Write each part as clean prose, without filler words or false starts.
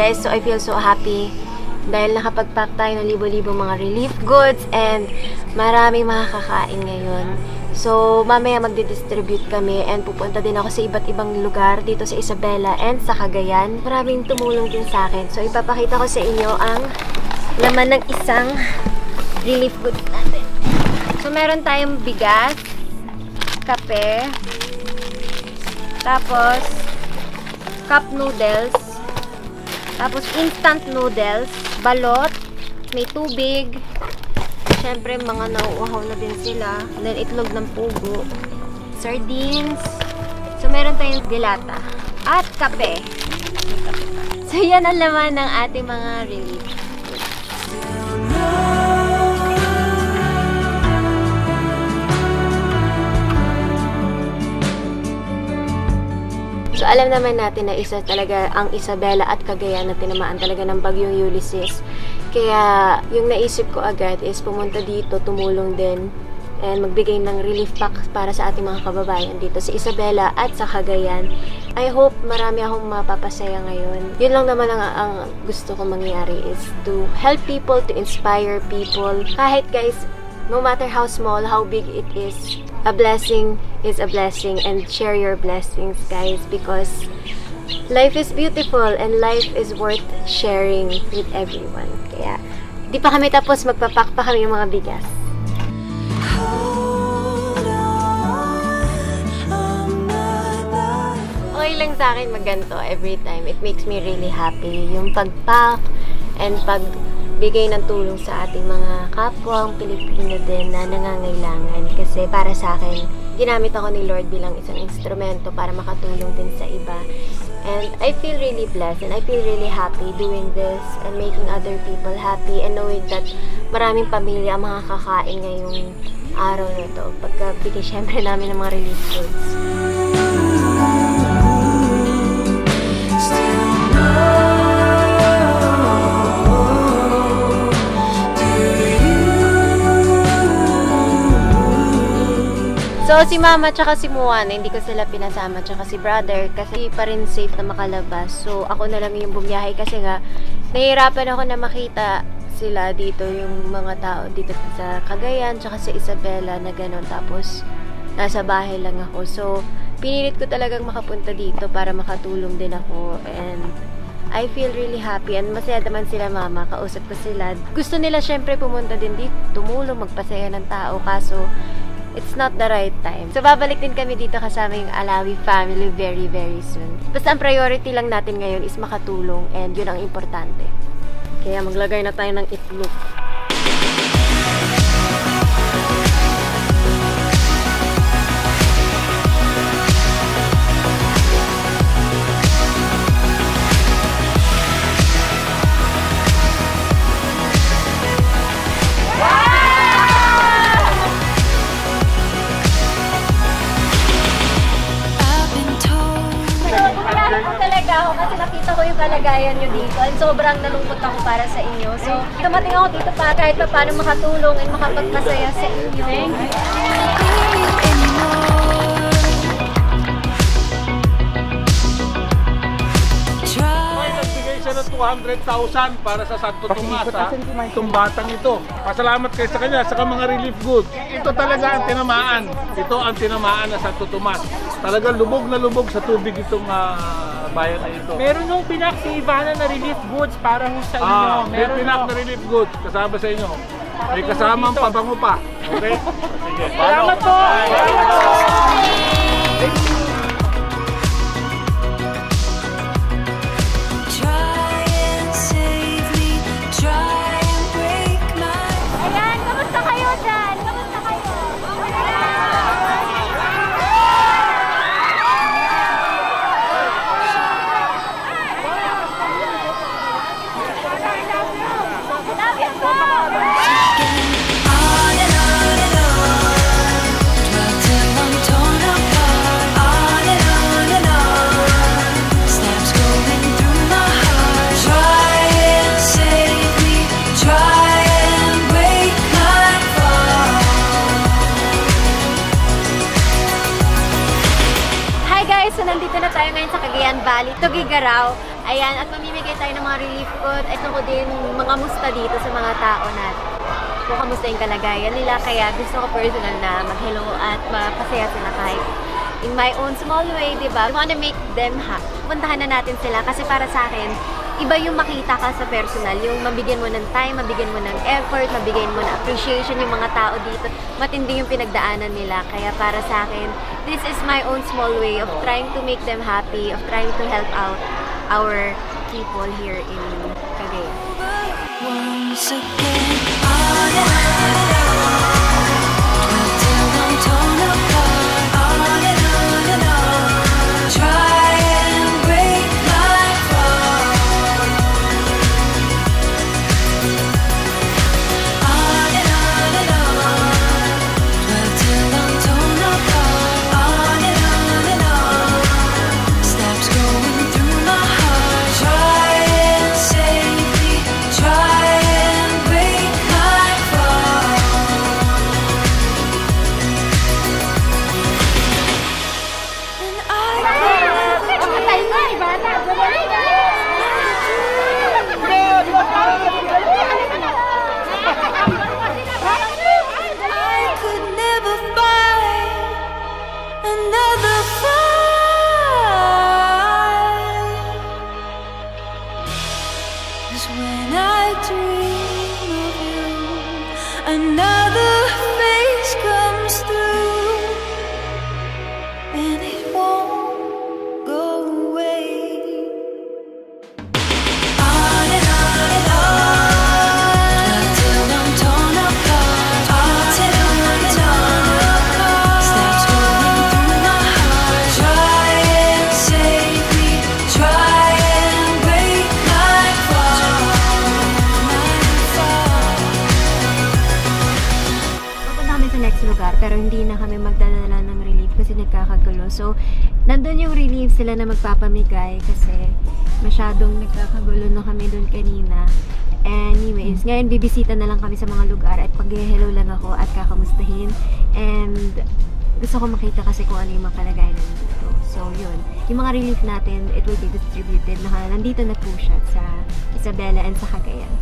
Guys, so I feel so happy dahil nakapag-pack tayo ng libo-libo mga relief goods and maraming makakakain ngayon. So, mamaya magdi-distribute kami and pupunta din ako sa iba't ibang lugar dito sa Isabela and sa Cagayan. Maraming tumulong din sa akin. So, ipapakita ko sa inyo ang laman ng isang relief goods natin. So, meron tayong bigas, kape, tapos cup noodles, tapos instant noodles, balot, may tubig, syempre mga nauuhaw na din sila, and then itlog ng pugo, sardines, so meron tayong dilata, at kape. So yan ang laman ng ating mga relief. So, alam naman natin na isa talaga ang Isabela at Cagayan na tinamaan talaga ng bagyong Ulysses. Kaya, yung naisip ko agad is pumunta dito, tumulong din, and magbigay ng relief packs para sa ating mga kababayan dito sa Isabela at sa Cagayan. I hope marami akong mapapasaya ngayon. Yun lang naman ang gusto ko mangyari is to help people, to inspire people. Kahit guys, no matter how small, how big it is a blessing, and share your blessings, guys, because life is beautiful and life is worth sharing with everyone. Kaya, di pa kami tapos, magpapak pa kami ng mga bigas. Okay lang sa akin magganto every time. It makes me really happy. Yung pagpack and pagbigay ng tulong sa ating mga kapwang Pilipino din na nangangailangan. Kasi para sa akin, ginamit ako ni Lord bilang isang instrumento para makatulong din sa iba. And I feel really blessed and I feel really happy doing this and making other people happy and knowing that maraming pamilya ang makakakain ngayong araw na to. Pagkabigay syempre namin ng mga relief goods. So, si mama tsaka si Moana, hindi ko sila pinasama, tsaka si brother, kasi pa rin safe na makalabas. So, ako na lang yung bumiyahe kasi nga, nahihirapan ako na makita sila dito, yung mga tao dito sa Cagayan, tsaka sa Isabela na gano'n. Tapos, nasa bahay lang ako. So, pinilit ko talagang makapunta dito para makatulong din ako. And I feel really happy and masaya naman sila mama, kausap ko sila. Gusto nila syempre pumunta din dito, tumulong, magpasaya ng tao, kaso it's not the right time. So, babalik din kami dito kasama yung Alawi family very, very soon. Basta ang priority lang natin ngayon is makatulong and yun ang importante. Kaya maglagay na tayo ng itlog. Ako kasi nakita ko yung kalagayan nyo dito and sobrang nalungkot ako para sa inyo. So, dumating ako dito para kahit pa paano makatulong and makapagpasaya sa inyo. Thank you. Nagbigay siya ng 200,000 para sa Santo Tomas, itong batang ito. Pasalamat kayo sa kanya, saka mga relief goods. Ito talaga ang tinamaan. Ito ang tinamaan na Santo Tomas. Talagang lubog na lubog sa tubig itong bayan na ito. Meron nung pinak si Ivana na relief goods para sa inyo. Meron pinak na relief goods kasama sa inyo. May kasamang pabango pa. Okay? Sige. Salamat po! Ayan, kamusta kayo dyan? Kamusta kayo? On and on and on, till So, nandito na tayo ngayon sa Cagayan Valley, Tugigaraw. Ayan, at mamimigay tayo ng mga relief food. At gusto ko din mga musta dito sa mga tao natin. Kung kamusta yung kalagayan nila. Kaya gusto ko personal na mag-hello at mapasaya sila kahit in my own small way, di ba? I wanna make them happy. Puntahan na natin sila kasi para sa akin, iba yung makita ka sa personal, yung mabigyan mo ng time, mabigyan mo ng effort, mabigyan mo ng appreciation yung mga tao dito. Matindi yung pinagdaanan nila. Kaya para sa akin, this is my own small way of trying to make them happy, of trying to help out our people here in Cagayan. Once again, on and on, till I'm torn apart, on and on, try and break my fall. On and on, till I'm torn apart, on and on, steps going through my heart, try and save me, try and break my fall. And I could never find another fight. 'Cause when I dream of you, another face comes through, and it won't go away. On and on, till I'm torn apart. Till I'm torn apart. Steps going through my heart. Try and save me. Try and break my fall. Pupunta kami sa next lugar pero hindi na kami magdadala ng relief kasi nagkakagulo. So, nandun yung relief sila na magpapamigay kasi masyadong nagkakagulo na kami dun kanina. Anyways, ngayon bibisita na lang kami sa mga lugar at pag-hello lang ako at kakamustahin. And gusto ko makita kasi kung ano yung mga kalagayan nandito. So, yun. Yung mga relief natin, it will be distributed. Nandito na po siya sa Isabela and sa Cagayan.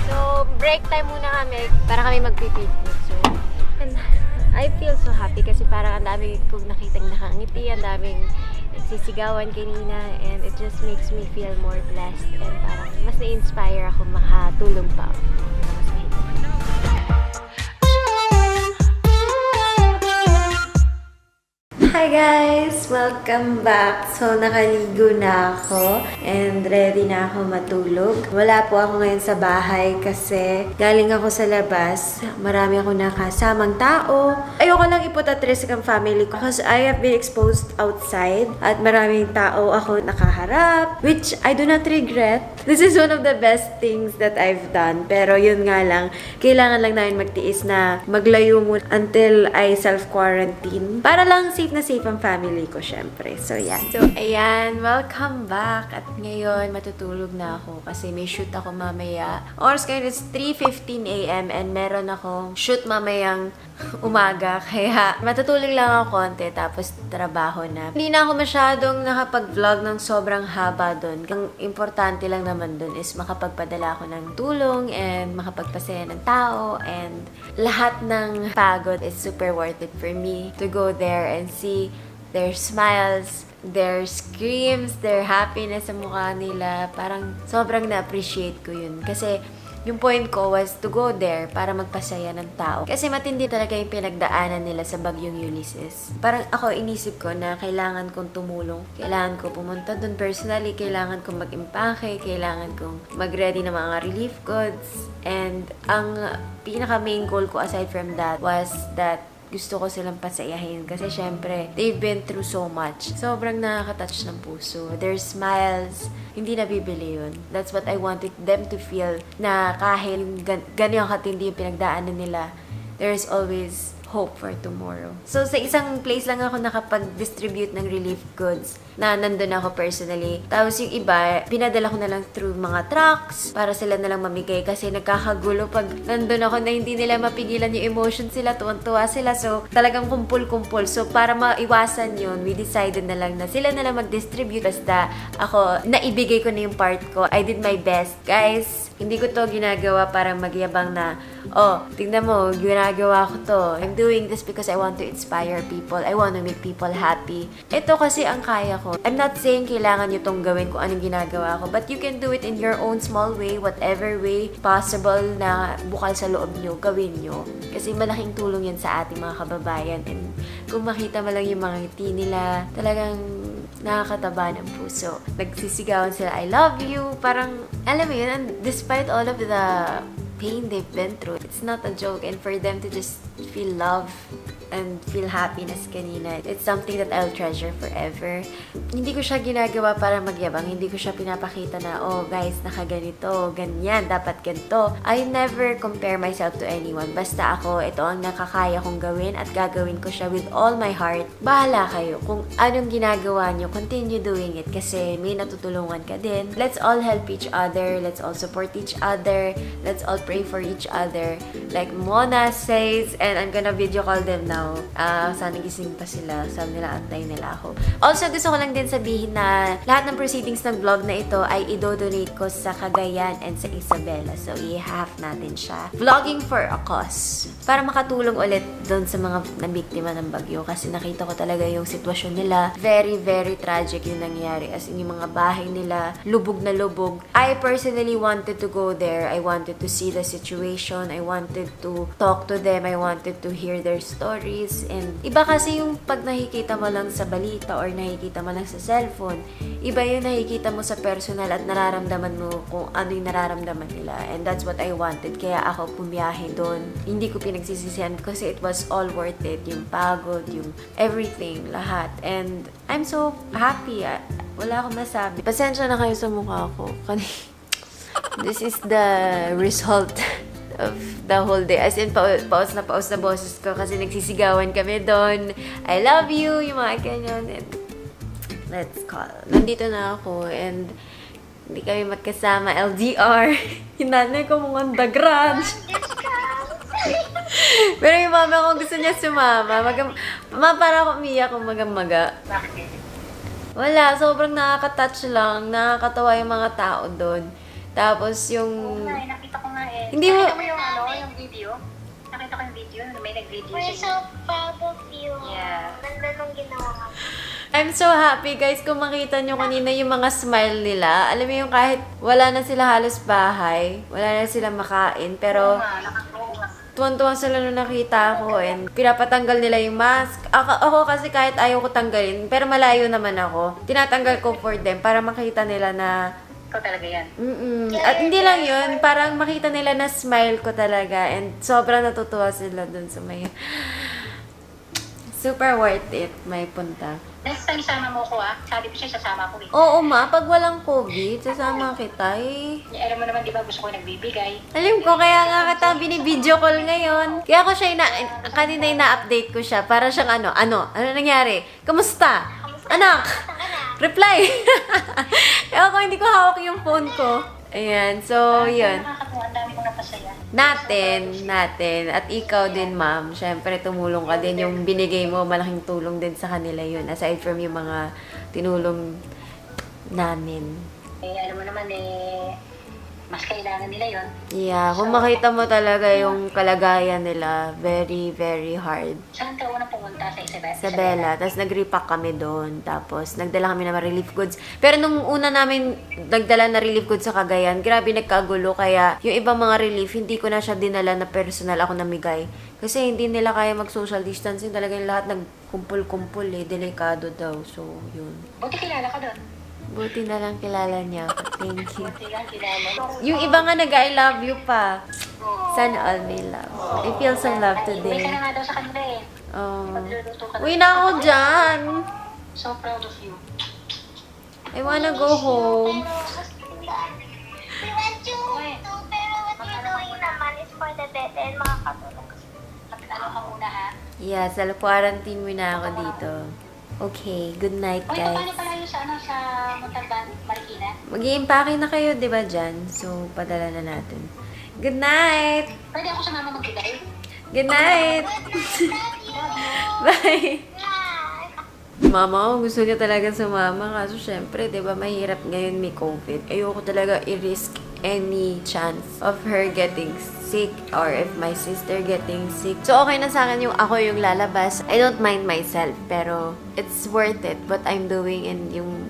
So, break time muna kami para kami magpipiknik. So, and I feel so happy kasi parang ang dami kong nakitang nakangiti, ang daming nagsisigawan kanina, and it just makes me feel more blessed and parang mas na-inspire ako makatulong pa. Mas mahirap. Hi guys! Welcome back! So, nakaligo na ako and ready na ako matulog. Wala po ako ngayon sa bahay kasi galing ako sa labas. Marami ako nakasamang tao. Ayoko lang iput at risk ang family ko because I have been exposed outside at maraming tao ako nakaharap, which I do not regret. This is one of the best things that I've done. Pero yun nga lang, kailangan lang namin magtiis na maglayo muna until I self-quarantine. Para lang safe na safe ang family ko, syempre. So, yan. So, ayan. Welcome back. At ngayon, matutulog na ako kasi may shoot ako mamaya. Oras ngayon is 3:15 a.m. and meron akong shoot mamayang umaga. Kaya, matutulog lang ako konti tapos trabaho na. Hindi na ako masyadong nakapag-vlog ng sobrang haba doon. Ang importante lang naman doon is makapagpadala ako ng tulong and makapagpasaya ng tao, and lahat ng pagod is super worth it for me to go there and see their smiles, their screams, their happiness sa mukha nila. Parang sobrang na-appreciate ko yun. Kasi yung point ko was to go there para magpasaya ng tao. Kasi matindi talaga yung pinagdaanan nila sa bagyong Ulysses. Parang ako inisip ko na kailangan kong tumulong. Kailangan ko pumunta dun personally. Kailangan kong mag-impake. Kailangan kong mag-ready ng mga relief goods. And ang pinaka main goal ko aside from that was that gusto ko silang pasayahin kasi syempre, they've been through so much. Sobrang nakaka-touch ng puso. Their smiles, hindi nabibili yun. That's what I wanted them to feel, na kahit ganyan katindi yung pinagdaanan nila, there is always hope for tomorrow. So, sa isang place lang ako nakapag-distribute ng relief goods. na nandun ako personally. Tapos yung iba, pinadala ko na lang through mga trucks para sila na lang mamigay kasi nagkakagulo pag nandun ako na hindi nila mapigilan yung emotion sila, tuwan-tuwa sila. So, talagang kumpul-kumpul. So, para maiwasan yun, we decided na lang na sila na lang mag-distribute. Basta ako, naibigay ko na yung part ko. I did my best. Guys, hindi ko to ginagawa para magyabang na, oh, tingnan mo, ginagawa ko to. I'm doing this because I want to inspire people. I want to make people happy. Ito kasi ang kaya ko. I'm not saying kailangan nyo tong gawin kung anong ginagawa ko, but you can do it in your own small way, whatever way possible na bukal sa loob nyo, gawin nyo. Kasi malaking tulong yan sa ating mga kababayan. And kung makita mo lang yung mga ngiti nila, talagang nakakataba ng puso. Nagsisigawan sila, I love you. Parang, alam mo yun, and despite all of the pain they've been through, it's not a joke. And for them to just feel love and feel happiness kanina, it's something that I'll treasure forever. Hindi ko siya ginagawa para magyabang. Hindi ko siya pinapakita na, oh guys, nakaganito, ganyan, dapat ganito. I never compare myself to anyone. Basta ako, ito ang nakakaya kong gawin at gagawin ko siya with all my heart. Bahala kayo. Kung anong ginagawa nyo, continue doing it kasi may natutulungan ka din. Let's all help each other. Let's all support each other. Let's all pray for each other. Like Mona says, and I'm gonna video call them now. Sana gising pa sila. Sabi nila, antay nila ako. Also, gusto ko lang din sabihin na lahat ng proceedings ng vlog na ito ay idodonate ko sa Cagayan and sa Isabela. So, i-half natin siya. Vlogging for a cause. Para makatulong ulit doon sa mga nabiktima ng bagyo. Kasi nakita ko talaga yung sitwasyon nila. Very, very tragic yung nangyari. As in, yung mga bahay nila, lubog na lubog. I personally wanted to go there. I wanted to see the situation. I wanted to talk to them. I wanted to hear their stories. And iba kasi yung pag nakikita mo lang sa balita or nakikita mo lang sa cellphone, iba yung nakikita mo sa personal at nararamdaman mo kung ano yung nararamdaman nila. And that's what I wanted. Kaya ako pumiyahe doon. Hindi ko pinagsisisihan kasi it was all worth it. Yung pagod, yung everything, lahat. And I'm so happy. Wala akong masabi. Pasensya na kayo sa mukha ko. This is the result of the whole day. As in, paus na boses ko kasi nagsisigawan kami doon. I love you, yung mga ganyan. And let's call. Nandito na ako and hindi kami magkasama. LDR. Yung nanay ko mukhang the grudge. Pero yung mama ko gusto niya sumama. Para ako umiyak kung maga. Wala, sobrang nakaka-touch lang. Nakakatawa yung mga tao doon. Tapos yung... Nakita ko nga eh. Hindi mo... Nakita mo yung video? Nakita ko yung video, may nag-video We're so proud of you. Yeah. Ganda nung ginawa mo. I'm so happy guys kung makita nyo kanina yung mga smile nila. Alam mo yung kahit wala na sila halos bahay, wala na sila makain, pero tuwan-tuwan sila nung nakita ko and pinapatanggal nila yung mask. Ako kasi kahit ayaw ko tanggalin, pero malayo naman ako. Tinatanggal ko for them para makita nila na Ikaw talaga yan. At hindi lang yun, parang makita nila na smile ko talaga and sobrang natutuwa sila dun sa may... Super worth it, may punta. Next time isama mo ko sabi ko siya sasama ko eh. Oo ma, pag walang COVID, sasama kita eh. Alam mo naman di ba gusto ko nagbibigay. Alam ko, kaya nga kita binibideo call ngayon. Kaya ko siya, kanina ina-update ko siya para siyang ano nangyari? Kamusta? Anak! Reply! Ewan ko, hindi ko hawak yung phone ko. Ayan, so, yun. Nakakatuwa, ang dami kong napasaya. Natin. At ikaw din, ma'am. Siyempre, tumulong ka din. Yung binigay mo, malaking tulong din sa kanila yun. Aside from yung mga tinulong namin. Alam mo naman mas kailangan nila yon. Yeah, kung makita mo talaga yung kalagayan nila, very, very hard. Saan ka unang pumunta sa Isabela? Sa Bella. Tapos nag-repack kami doon. Tapos nagdala kami ng mga relief goods. Pero nung una namin nagdala na relief goods sa Cagayan, grabe nagkagulo. Kaya yung ibang mga relief, hindi ko na siya dinala na personal ako namigay. Kasi hindi nila kaya mag-social distancing. Talagang lahat nagkumpul-kumpul eh. Delikado daw. So, yun. Buti kilala ka doon. Buti na lang kilala niya ako. Thank you. Buti lang kilala. Yung iba nga nag-I love you pa. Sana all may love. I feel some love Uwi today. ka na nga daw sa kanila eh. Oh. Magluluto ka Uwi na ako dyan. So proud of you. I wanna go home. We want you to, pero what we're doing naman is for the better and makakatulong. Ano ka muna ha? Yeah, sa quarantine mo na ako dito. Okay, good night, Uy, paano guys. pala yung sa, sa Montalban, Marikina? Mag-i-impake na kayo, di ba, dyan? So, padala na natin. Good night! Pwede ako sa mama magbigay? Good night! Bye! Mama, gusto niya talaga sumama. Kaso, syempre, di ba, mahirap ngayon may COVID. Ayoko talaga i-risk any chance of her getting sick or if my sister getting sick. So, okay na sa akin yung ako yung lalabas. I don't mind myself, pero it's worth it what I'm doing and yung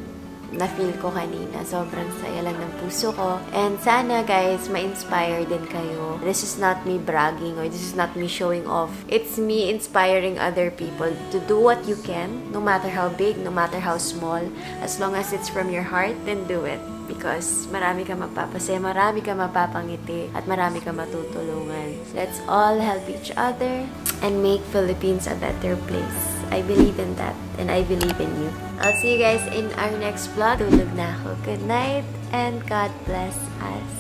na-feel ko kanina. Sobrang saya lang ng puso ko. And sana, guys, ma-inspire din kayo. This is not me bragging or this is not me showing off. It's me inspiring other people to do what you can, no matter how big, no matter how small. As long as it's from your heart, then do it. Because marami ka mapapasaya, marami ka mapapangiti, at marami ka matutulungan. Let's all help each other and make Philippines a better place. I believe in that, and I believe in you. I'll see you guys in our next vlog. Tulog na ako. Good night, and God bless us.